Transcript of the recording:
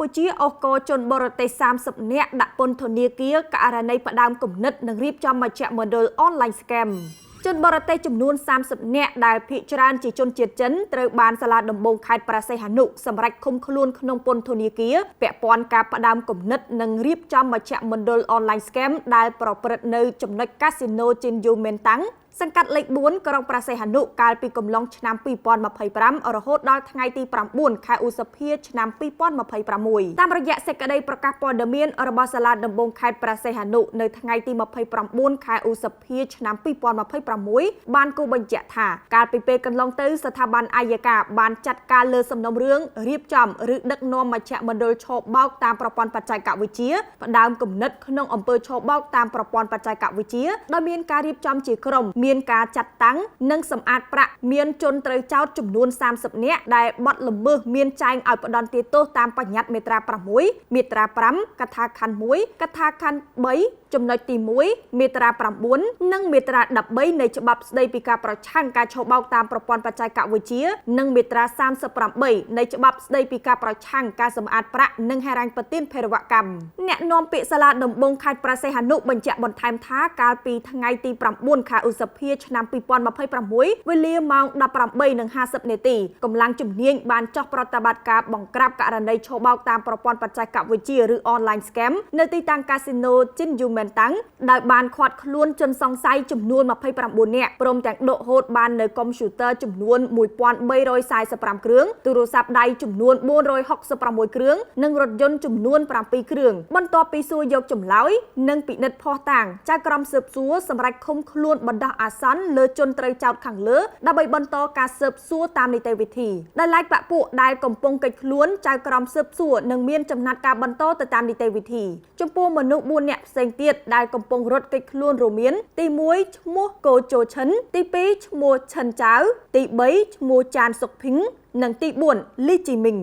ពុជាអូកោជនបរទេស30នាក់ដាក់ពន្ធនាគារករណីផ្ដាំគំនិតនិងរៀបចំមជ្ឈមណ្ឌលអនឡាញស្កេមជនបរទេសចំនួន30នាក់ដែលភាគច្រើនជាជនជាតិចិនត្រូវបានសាលាដំបងខេត្តព្រះសីហនុសម្រេចឃុំខ្លួនក្នុងពន្ធនាគារពាក់ព័ន្ធការផ្ដាំគំនិតនិងរៀបចំមជ្ឈមណ្ឌលអនឡាញស្កេមដែលប្រព្រឹត្តនៅចំណុចកាស៊ីណូជីនយូមែនតាំងសង្កាត់លេខ4ក្រុងព្រះសីហនុកាលពីកំឡុងឆ្នាំ2025រហូតដល់ថ្ងៃទី9ខែឧសភាឆ្នាំ2026តាមរយៈសេចក្តីប្រកាសព័ត៌មានរបស់សាលាដំបងខេត្តព្រះសីហនុនៅថ្ងៃទី29ខែឧសភាឆ្នាំ2026បានគូបញ្ជាក់ថាកាលពីពេលកន្លងទៅស្ថាប័នអាយកាបានចាត់ការលើសំណុំរឿងរៀបចំឬដឹកនាំមជ្ឈមណ្ឌលឆបោកតាមប្រព័ន្ធបច្ចេកវិទ្យាផ្ដើមគំនិតក្នុងអំពើឆបោកតាមប្រព័ន្ធបច្ចេកវិទ្យាដោយមានការរៀបចំជាក្រុមមានការចាត់តាំងនិងសម្អាតប្រាក់មានជនត្រូវចោទចំនួន30នាក់ដែលបទល្មើសមានចែងឲ្យផ្ដន្ទាទោសតាមបញ្ញត្តិមាត្រា6មាត្រា5កថាខណ្ឌ1កថាខណ្ឌ3ចំណុចទី1មាត្រា9និងមាត្រា13នៃច្បាប់ស្តីពីការប្រឆាំងការឆបោកតាមប្រព័ន្ធបច្ចេកវិទ្យានិងមាត្រា38នៃច្បាប់ស្តីពីការប្រឆាំងការសម្អាតប្រាក់និងហិរញ្ញប្បទានភេរវកម្មអ្នកនាំពាក្យសាលាដំបងខេត្តព្រះសីហនុបញ្ជាក់បន្ថែមថាកាលពីថ្ងៃទី9ខែឧសភាឆ្នាំ2026វេលាម៉ោង 18:50 នាទីកម្លាំងជំនាញបានចុះប្រតិបត្តិការបង្ក្រាបករណីឆបោកតាមប្រព័ន្ធបច្ចេកវិទ្យាឬ online scam នៅទីតាំងកាស៊ីណូជីនយូមែនតាំងដោយបានឃាត់ខ្លួនជនសង្ស័យចំនួន29នាក់ព្រមទាំងដកហូតបាននៅកុំព្យូទ័រចំនួន1345គ្រឿងទូរស័ព្ទដៃចំនួន466គ្រឿងនិងរថយន្តចំនួន7គ្រឿងបន្ទាប់ពីសួរយកចម្លើយនិងពិនិត្យភស្តុតាងចៅក្រមស៊ើបសួរសម្រាប់ឃុំខ្លួនបណ្ដោះអាសន្នលើជនត្រូវចោទខាងលើដើម្បីបន្តការស៊ើបសួរតាមនីតិវិធីដែលឡែកបពួកដែលកំពុងកិច្ចខ្លួនចៅក្រមស៊ើបសួរនឹងមានចំណាត់ការបន្តទៅតាមនីតិវិធីចំពោះមនុស្ស4នាក់ផ្សេងទៀតដែលកំពុងរត់កិច្ចខ្លួនរួមមានទី1ឈ្មោះកូជូឈិនទី2ឈ្មោះឈិនចៅទី3ឈ្មោះចានសុកភីងនិងទី4លីជីមីង